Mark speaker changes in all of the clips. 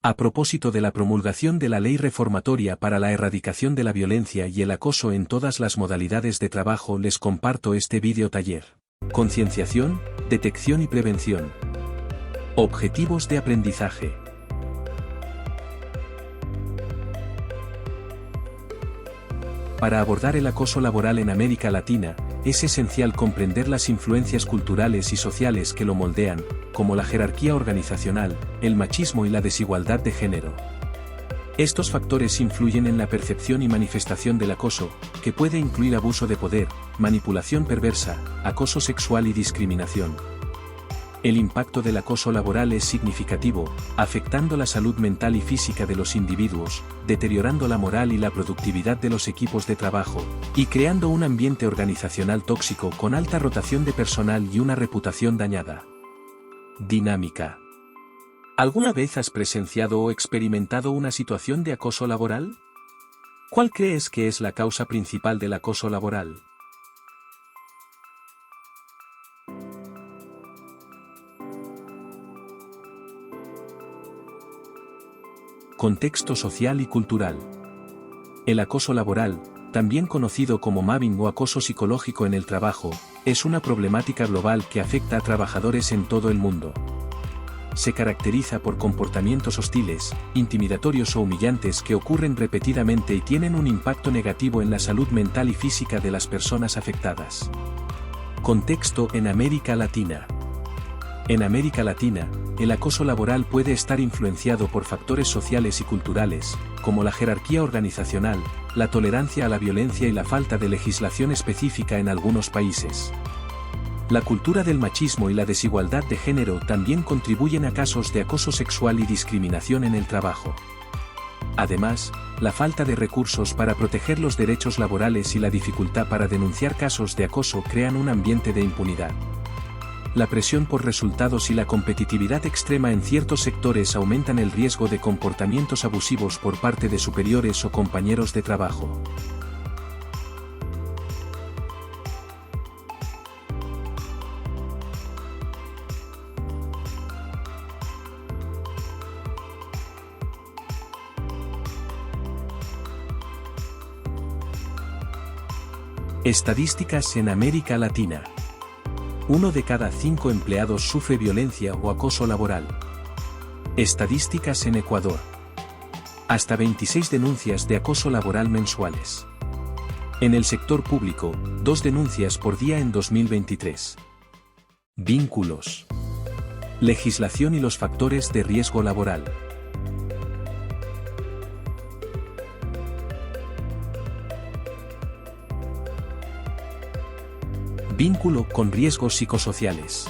Speaker 1: A propósito de la promulgación de la Ley Reformatoria para la Erradicación de la Violencia y el Acoso en todas las modalidades de trabajo, les comparto este video taller. Concienciación, detección y prevención. Objetivos de aprendizaje. Para abordar el acoso laboral en América Latina, es esencial comprender las influencias culturales y sociales que lo moldean, como la jerarquía organizacional, el machismo y la desigualdad de género. Estos factores influyen en la percepción y manifestación del acoso, que puede incluir abuso de poder, manipulación perversa, acoso sexual y discriminación. El impacto del acoso laboral es significativo, afectando la salud mental y física de los individuos, deteriorando la moral y la productividad de los equipos de trabajo, y creando un ambiente organizacional tóxico con alta rotación de personal y una reputación dañada. Dinámica. ¿Alguna vez has presenciado o experimentado una situación de acoso laboral? ¿Cuál crees que es la causa principal del acoso laboral? Contexto social y cultural. El acoso laboral, también conocido como mobbing o acoso psicológico en el trabajo, es una problemática global que afecta a trabajadores en todo el mundo. Se caracteriza por comportamientos hostiles, intimidatorios o humillantes que ocurren repetidamente y tienen un impacto negativo en la salud mental y física de las personas afectadas. Contexto en América Latina. En América Latina, el acoso laboral puede estar influenciado por factores sociales y culturales, como la jerarquía organizacional, la tolerancia a la violencia y la falta de legislación específica en algunos países. La cultura del machismo y la desigualdad de género también contribuyen a casos de acoso sexual y discriminación en el trabajo. Además, la falta de recursos para proteger los derechos laborales y la dificultad para denunciar casos de acoso crean un ambiente de impunidad. La presión por resultados y la competitividad extrema en ciertos sectores aumentan el riesgo de comportamientos abusivos por parte de superiores o compañeros de trabajo. Estadísticas en América Latina. 1 de cada 5 empleados sufre violencia o acoso laboral. Estadísticas en Ecuador. Hasta 26 denuncias de acoso laboral mensuales. En el sector público, 2 denuncias por día en 2023. Vínculos. Legislación y los factores de riesgo laboral. Vínculo con riesgos psicosociales.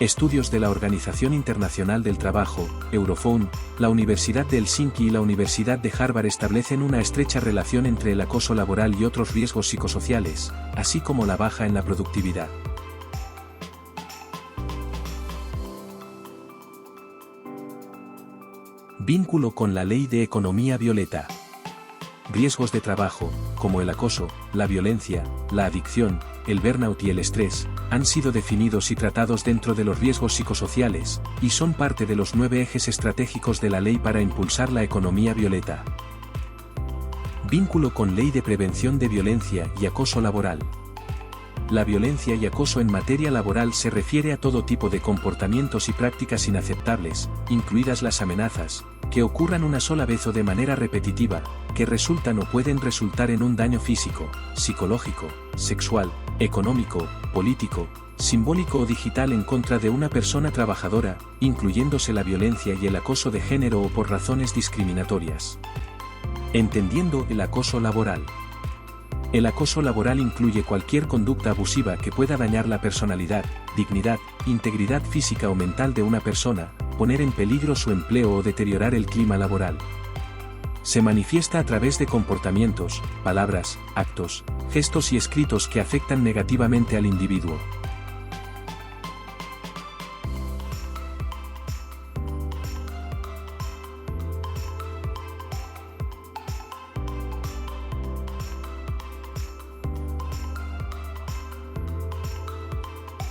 Speaker 1: Estudios de la Organización Internacional del Trabajo, Eurofound, la Universidad de Helsinki y la Universidad de Harvard establecen una estrecha relación entre el acoso laboral y otros riesgos psicosociales, así como la baja en la productividad. Vínculo con la Ley de Economía Violeta. Riesgos de trabajo, como el acoso, la violencia, la adicción, el burnout y el estrés, han sido definidos y tratados dentro de los riesgos psicosociales, y son parte de los 9 ejes estratégicos de la ley para impulsar la economía violeta. Vínculo con Ley de Prevención de Violencia y Acoso Laboral. La violencia y acoso en materia laboral se refiere a todo tipo de comportamientos y prácticas inaceptables, incluidas las amenazas, que ocurran una sola vez o de manera repetitiva, que resultan o pueden resultar en un daño físico, psicológico, sexual, económico, político, simbólico o digital en contra de una persona trabajadora, incluyéndose la violencia y el acoso de género o por razones discriminatorias. Entendiendo el acoso laboral. El acoso laboral incluye cualquier conducta abusiva que pueda dañar la personalidad, dignidad, integridad física o mental de una persona, poner en peligro su empleo o deteriorar el clima laboral. Se manifiesta a través de comportamientos, palabras, actos, gestos y escritos que afectan negativamente al individuo.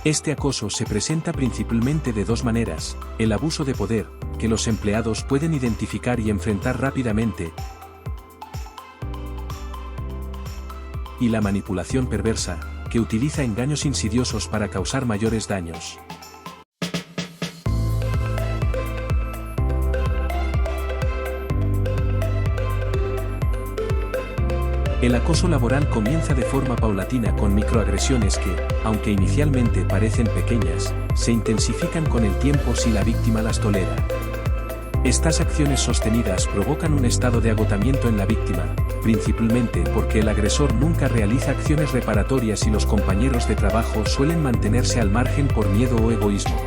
Speaker 1: Este acoso se presenta principalmente de dos maneras: el abuso de poder, que los empleados pueden identificar y enfrentar rápidamente, y la manipulación perversa, que utiliza engaños insidiosos para causar mayores daños. El acoso laboral comienza de forma paulatina con microagresiones que, aunque inicialmente parecen pequeñas, se intensifican con el tiempo si la víctima las tolera. Estas acciones sostenidas provocan un estado de agotamiento en la víctima, principalmente porque el agresor nunca realiza acciones reparatorias y los compañeros de trabajo suelen mantenerse al margen por miedo o egoísmo.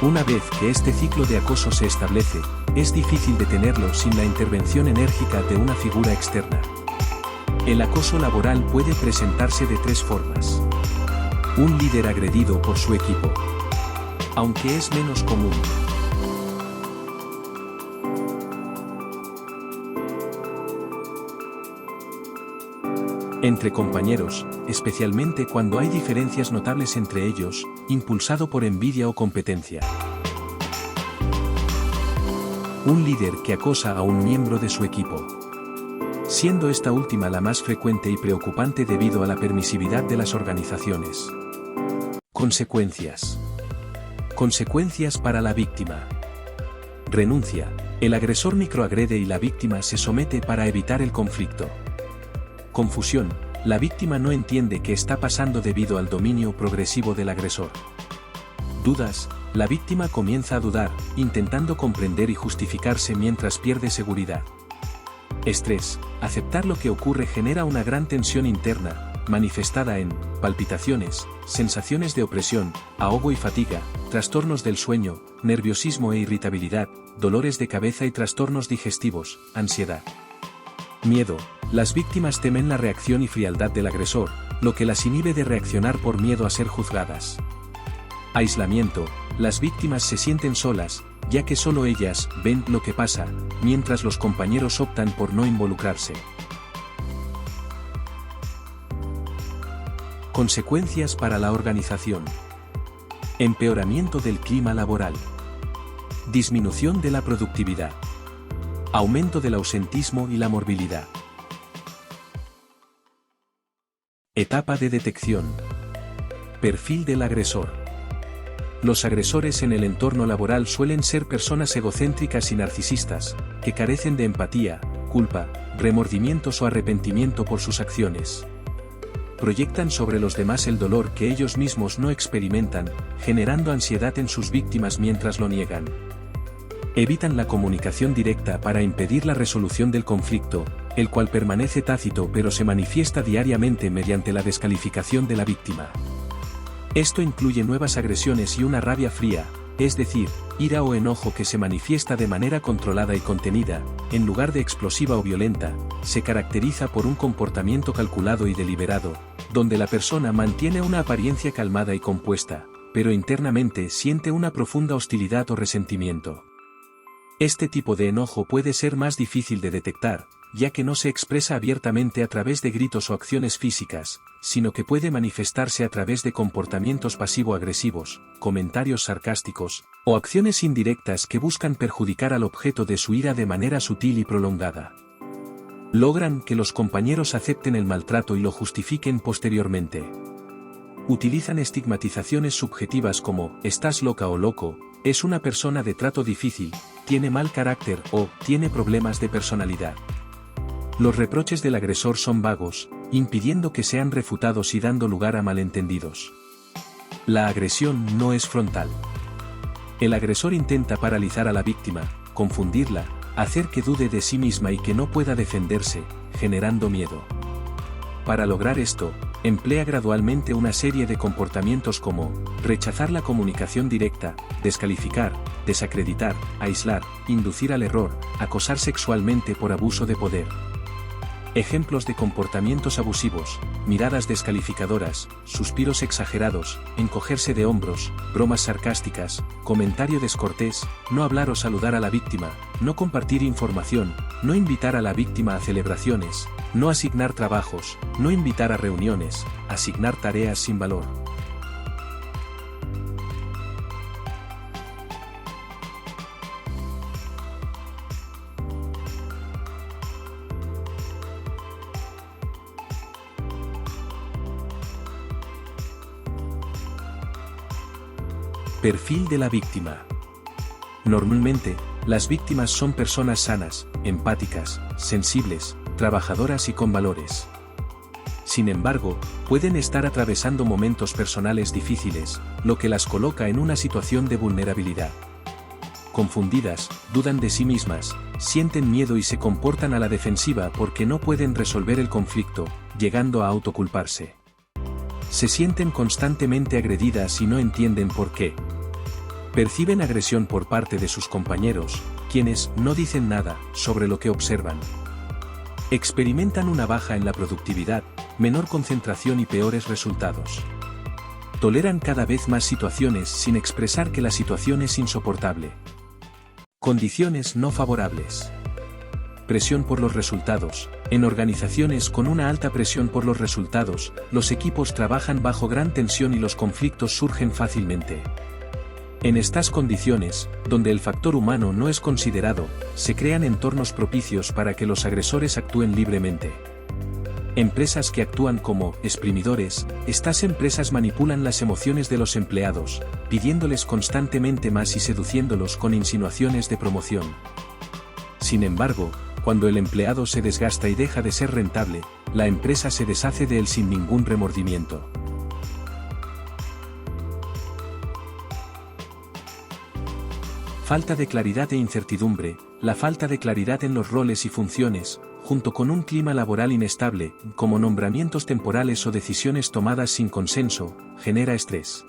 Speaker 1: Una vez que este ciclo de acoso se establece, es difícil detenerlo sin la intervención enérgica de una figura externa. El acoso laboral puede presentarse de tres formas. Un líder agredido por su equipo. Aunque es menos común. Entre compañeros, especialmente cuando hay diferencias notables entre ellos, impulsado por envidia o competencia. Un líder que acosa a un miembro de su equipo. Siendo esta última la más frecuente y preocupante debido a la permisividad de las organizaciones. Consecuencias. Consecuencias para la víctima. Renuncia. El agresor microagrede y la víctima se somete para evitar el conflicto. Confusión. La víctima no entiende qué está pasando debido al dominio progresivo del agresor. Dudas. La víctima comienza a dudar, intentando comprender y justificarse mientras pierde seguridad. Estrés. Aceptar lo que ocurre genera una gran tensión interna, manifestada en palpitaciones, sensaciones de opresión, ahogo y fatiga, trastornos del sueño, nerviosismo e irritabilidad, dolores de cabeza y trastornos digestivos, ansiedad. Miedo. Las víctimas temen la reacción y frialdad del agresor, lo que las inhibe de reaccionar por miedo a ser juzgadas. Aislamiento. Las víctimas se sienten solas, ya que solo ellas ven lo que pasa, mientras los compañeros optan por no involucrarse. Consecuencias para la organización. Empeoramiento del clima laboral. Disminución de la productividad. Aumento del ausentismo y la morbilidad. Etapa de detección. Perfil del agresor. Los agresores en el entorno laboral suelen ser personas egocéntricas y narcisistas, que carecen de empatía, culpa, remordimientos o arrepentimiento por sus acciones. Proyectan sobre los demás el dolor que ellos mismos no experimentan, generando ansiedad en sus víctimas mientras lo niegan. Evitan la comunicación directa para impedir la resolución del conflicto, el cual permanece tácito pero se manifiesta diariamente mediante la descalificación de la víctima. Esto incluye nuevas agresiones y una rabia fría, es decir, ira o enojo que se manifiesta de manera controlada y contenida, en lugar de explosiva o violenta, se caracteriza por un comportamiento calculado y deliberado, donde la persona mantiene una apariencia calmada y compuesta, pero internamente siente una profunda hostilidad o resentimiento. Este tipo de enojo puede ser más difícil de detectar, ya que no se expresa abiertamente a través de gritos o acciones físicas, sino que puede manifestarse a través de comportamientos pasivo-agresivos, comentarios sarcásticos, o acciones indirectas que buscan perjudicar al objeto de su ira de manera sutil y prolongada. Logran que los compañeros acepten el maltrato y lo justifiquen posteriormente. Utilizan estigmatizaciones subjetivas como «estás loca o loco», «es una persona de trato difícil», «tiene mal carácter» o «tiene problemas de personalidad». Los reproches del agresor son vagos, impidiendo que sean refutados y dando lugar a malentendidos. La agresión no es frontal. El agresor intenta paralizar a la víctima, confundirla, hacer que dude de sí misma y que no pueda defenderse, generando miedo. Para lograr esto, emplea gradualmente una serie de comportamientos como rechazar la comunicación directa, descalificar, desacreditar, aislar, inducir al error, acosar sexualmente por abuso de poder. Ejemplos de comportamientos abusivos: miradas descalificadoras, suspiros exagerados, encogerse de hombros, bromas sarcásticas, comentario descortés, no hablar o saludar a la víctima, no compartir información, no invitar a la víctima a celebraciones, no asignar trabajos, no invitar a reuniones, asignar tareas sin valor. Perfil de la víctima. Normalmente, las víctimas son personas sanas, empáticas, sensibles, trabajadoras y con valores. Sin embargo, pueden estar atravesando momentos personales difíciles, lo que las coloca en una situación de vulnerabilidad. Confundidas, dudan de sí mismas, sienten miedo y se comportan a la defensiva porque no pueden resolver el conflicto, llegando a autoculparse. Se sienten constantemente agredidas y no entienden por qué. Perciben agresión por parte de sus compañeros, quienes no dicen nada sobre lo que observan. Experimentan una baja en la productividad, menor concentración y peores resultados. Toleran cada vez más situaciones sin expresar que la situación es insoportable. Condiciones no favorables. Presión por los resultados. En organizaciones con una alta presión por los resultados, los equipos trabajan bajo gran tensión y los conflictos surgen fácilmente. En estas condiciones, donde el factor humano no es considerado, se crean entornos propicios para que los agresores actúen libremente. Empresas que actúan como exprimidores, estas empresas manipulan las emociones de los empleados, pidiéndoles constantemente más y seduciéndolos con insinuaciones de promoción. Sin embargo, cuando el empleado se desgasta y deja de ser rentable, la empresa se deshace de él sin ningún remordimiento. Falta de claridad e incertidumbre. La falta de claridad en los roles y funciones, junto con un clima laboral inestable, como nombramientos temporales o decisiones tomadas sin consenso, genera estrés.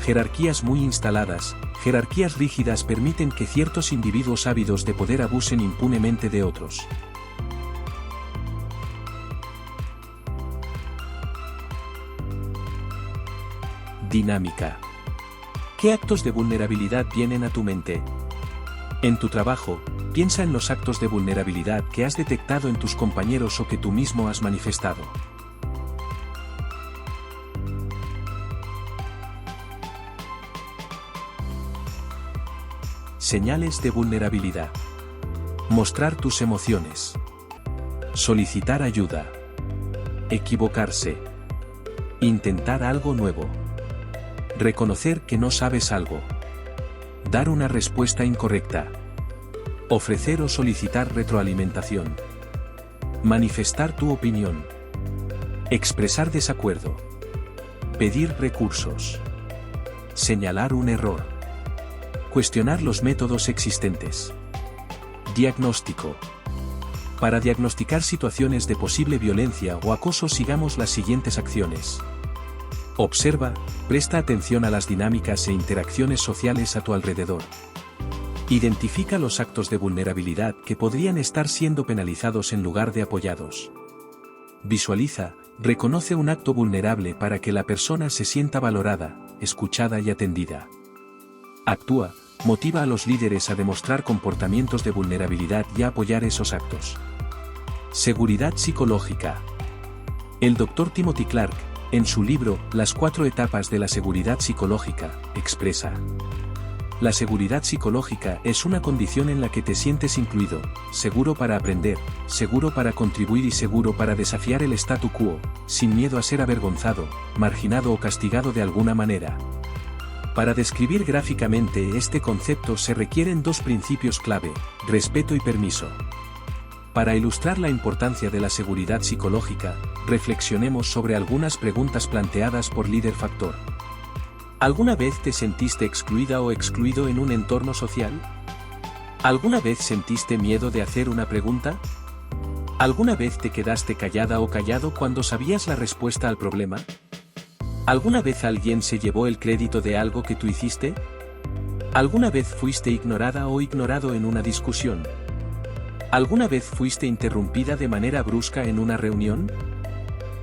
Speaker 1: Jerarquías muy instaladas. Jerarquías rígidas permiten que ciertos individuos ávidos de poder abusen impunemente de otros. Dinámica. ¿Qué actos de vulnerabilidad vienen a tu mente? En tu trabajo, piensa en los actos de vulnerabilidad que has detectado en tus compañeros o que tú mismo has manifestado. Señales de vulnerabilidad. Mostrar tus emociones. Solicitar ayuda. Equivocarse. Intentar algo nuevo. Reconocer que no sabes algo. Dar una respuesta incorrecta. Ofrecer o solicitar retroalimentación. Manifestar tu opinión. Expresar desacuerdo. Pedir recursos. Señalar un error. Cuestionar los métodos existentes. Diagnóstico. Para diagnosticar situaciones de posible violencia o acoso sigamos las siguientes acciones. Observa, presta atención a las dinámicas e interacciones sociales a tu alrededor. Identifica los actos de vulnerabilidad que podrían estar siendo penalizados en lugar de apoyados. Visualiza, reconoce un acto vulnerable para que la persona se sienta valorada, escuchada y atendida. Actúa, motiva a los líderes a demostrar comportamientos de vulnerabilidad y a apoyar esos actos. Seguridad psicológica. El Dr. Timothy Clark, en su libro Las 4 etapas de la seguridad psicológica, expresa: la seguridad psicológica es una condición en la que te sientes incluido, seguro para aprender, seguro para contribuir y seguro para desafiar el statu quo, sin miedo a ser avergonzado, marginado o castigado de alguna manera. Para describir gráficamente este concepto se requieren dos principios clave: respeto y permiso. Para ilustrar la importancia de la seguridad psicológica, reflexionemos sobre algunas preguntas planteadas por Líder Factor. ¿Alguna vez te sentiste excluida o excluido en un entorno social? ¿Alguna vez sentiste miedo de hacer una pregunta? ¿Alguna vez te quedaste callada o callado cuando sabías la respuesta al problema? ¿Alguna vez alguien se llevó el crédito de algo que tú hiciste? ¿Alguna vez fuiste ignorada o ignorado en una discusión? ¿Alguna vez fuiste interrumpida de manera brusca en una reunión?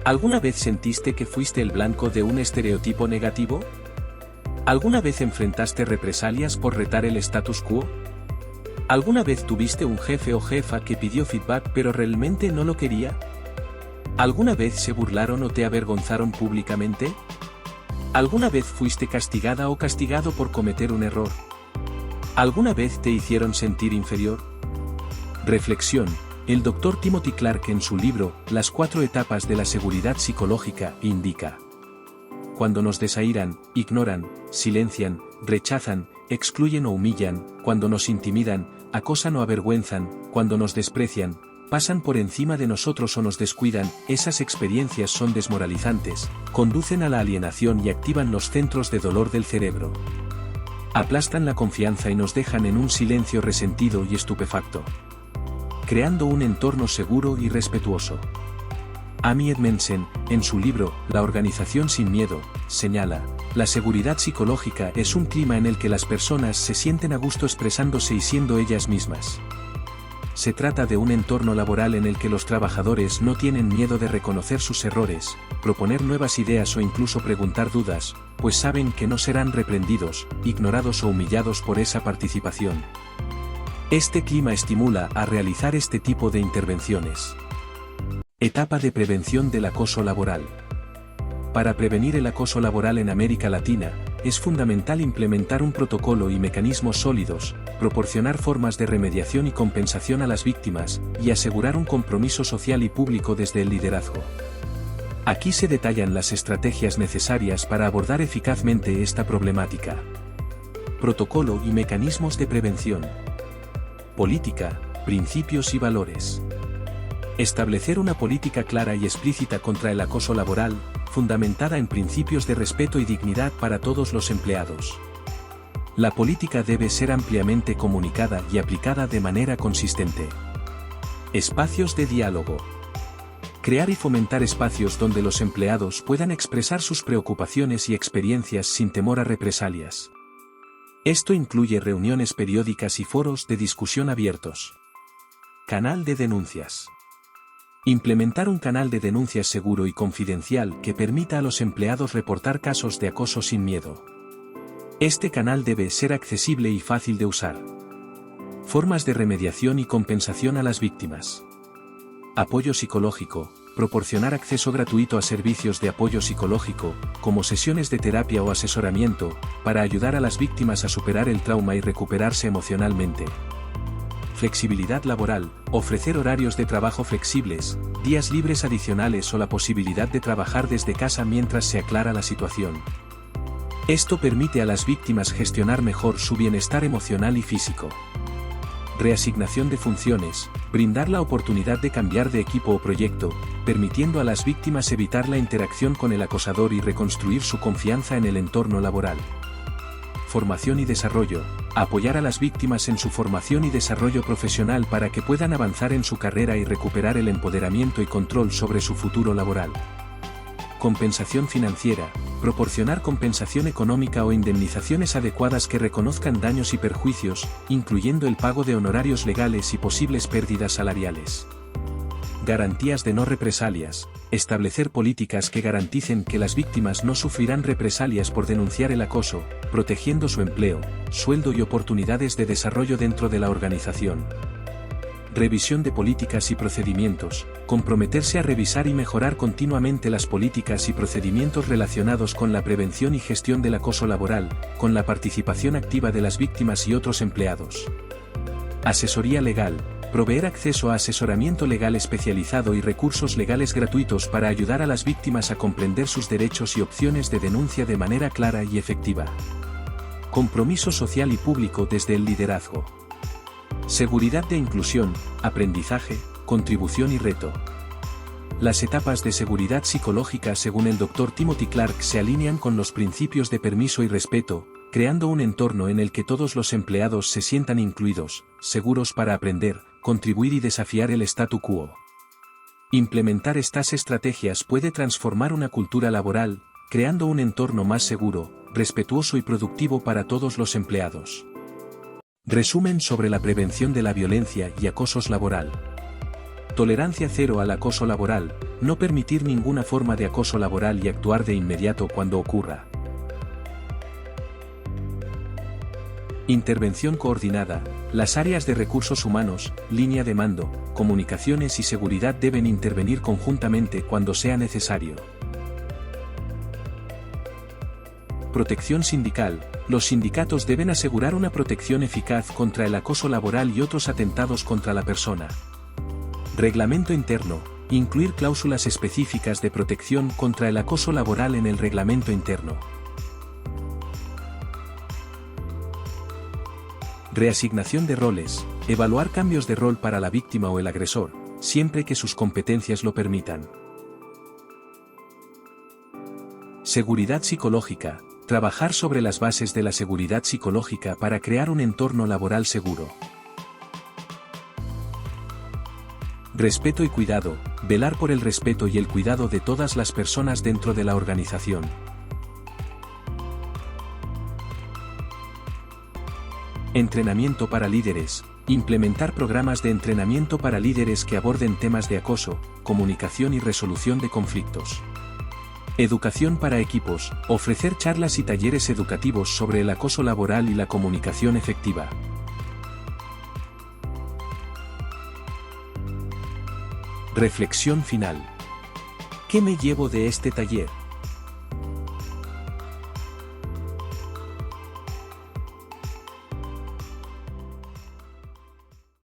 Speaker 1: ¿Alguna vez sentiste que fuiste el blanco de un estereotipo negativo? ¿Alguna vez enfrentaste represalias por retar el status quo? ¿Alguna vez tuviste un jefe o jefa que pidió feedback pero realmente no lo quería? ¿Alguna vez se burlaron o te avergonzaron públicamente? ¿Alguna vez fuiste castigada o castigado por cometer un error? ¿Alguna vez te hicieron sentir inferior? Reflexión. El Dr. Timothy Clark en su libro, Las 4 etapas de la seguridad psicológica, indica: cuando nos desairan, ignoran, silencian, rechazan, excluyen o humillan, cuando nos intimidan, acosan o avergüenzan, cuando nos desprecian, pasan por encima de nosotros o nos descuidan, esas experiencias son desmoralizantes, conducen a la alienación y activan los centros de dolor del cerebro. Aplastan la confianza y nos dejan en un silencio resentido y estupefacto, creando un entorno seguro y respetuoso. Amy Edmondson, en su libro, La organización sin miedo, señala: la seguridad psicológica es un clima en el que las personas se sienten a gusto expresándose y siendo ellas mismas. Se trata de un entorno laboral en el que los trabajadores no tienen miedo de reconocer sus errores, proponer nuevas ideas o incluso preguntar dudas, pues saben que no serán reprendidos, ignorados o humillados por esa participación. Este clima estimula a realizar este tipo de intervenciones. Etapa de prevención del acoso laboral. Para prevenir el acoso laboral en América Latina, es fundamental implementar un protocolo y mecanismos sólidos, proporcionar formas de remediación y compensación a las víctimas, y asegurar un compromiso social y público desde el liderazgo. Aquí se detallan las estrategias necesarias para abordar eficazmente esta problemática. Protocolo y mecanismos de prevención. Política, principios y valores. Establecer una política clara y explícita contra el acoso laboral, fundamentada en principios de respeto y dignidad para todos los empleados. La política debe ser ampliamente comunicada y aplicada de manera consistente. Espacios de diálogo. Crear y fomentar espacios donde los empleados puedan expresar sus preocupaciones y experiencias sin temor a represalias. Esto incluye reuniones periódicas y foros de discusión abiertos. Canal de denuncias. Implementar un canal de denuncias seguro y confidencial que permita a los empleados reportar casos de acoso sin miedo. Este canal debe ser accesible y fácil de usar. Formas de remediación y compensación a las víctimas. Apoyo psicológico. Proporcionar acceso gratuito a servicios de apoyo psicológico, como sesiones de terapia o asesoramiento, para ayudar a las víctimas a superar el trauma y recuperarse emocionalmente. Flexibilidad laboral, ofrecer horarios de trabajo flexibles, días libres adicionales o la posibilidad de trabajar desde casa mientras se aclara la situación. Esto permite a las víctimas gestionar mejor su bienestar emocional y físico. Reasignación de funciones, brindar la oportunidad de cambiar de equipo o proyecto, permitiendo a las víctimas evitar la interacción con el acosador y reconstruir su confianza en el entorno laboral. Formación y desarrollo, apoyar a las víctimas en su formación y desarrollo profesional para que puedan avanzar en su carrera y recuperar el empoderamiento y control sobre su futuro laboral. Compensación financiera, proporcionar compensación económica o indemnizaciones adecuadas que reconozcan daños y perjuicios, incluyendo el pago de honorarios legales y posibles pérdidas salariales. Garantías de no represalias, establecer políticas que garanticen que las víctimas no sufrirán represalias por denunciar el acoso, protegiendo su empleo, sueldo y oportunidades de desarrollo dentro de la organización. Revisión de políticas y procedimientos, comprometerse a revisar y mejorar continuamente las políticas y procedimientos relacionados con la prevención y gestión del acoso laboral, con la participación activa de las víctimas y otros empleados. Asesoría legal, proveer acceso a asesoramiento legal especializado y recursos legales gratuitos para ayudar a las víctimas a comprender sus derechos y opciones de denuncia de manera clara y efectiva. Compromiso social y público desde el liderazgo. Seguridad de inclusión, aprendizaje, contribución y reto. Las etapas de seguridad psicológica según el Dr. Timothy Clark se alinean con los principios de permiso y respeto, creando un entorno en el que todos los empleados se sientan incluidos, seguros para aprender, contribuir y desafiar el statu quo. Implementar estas estrategias puede transformar una cultura laboral, creando un entorno más seguro, respetuoso y productivo para todos los empleados. Resumen sobre la prevención de la violencia y acosos laboral. Tolerancia cero al acoso laboral, no permitir ninguna forma de acoso laboral y actuar de inmediato cuando ocurra. Intervención coordinada. Las áreas de recursos humanos, línea de mando, comunicaciones y seguridad deben intervenir conjuntamente cuando sea necesario. Protección sindical. Los sindicatos deben asegurar una protección eficaz contra el acoso laboral y otros atentados contra la persona. Reglamento interno. Incluir cláusulas específicas de protección contra el acoso laboral en el reglamento interno. Reasignación de roles. Evaluar cambios de rol para la víctima o el agresor, siempre que sus competencias lo permitan. Seguridad psicológica. Trabajar sobre las bases de la seguridad psicológica para crear un entorno laboral seguro. Respeto y cuidado. Velar por el respeto y el cuidado de todas las personas dentro de la organización. Entrenamiento para líderes. Implementar programas de entrenamiento para líderes que aborden temas de acoso, comunicación y resolución de conflictos. Educación para equipos. Ofrecer charlas y talleres educativos sobre el acoso laboral y la comunicación efectiva. Reflexión final. ¿Qué me llevo de este taller?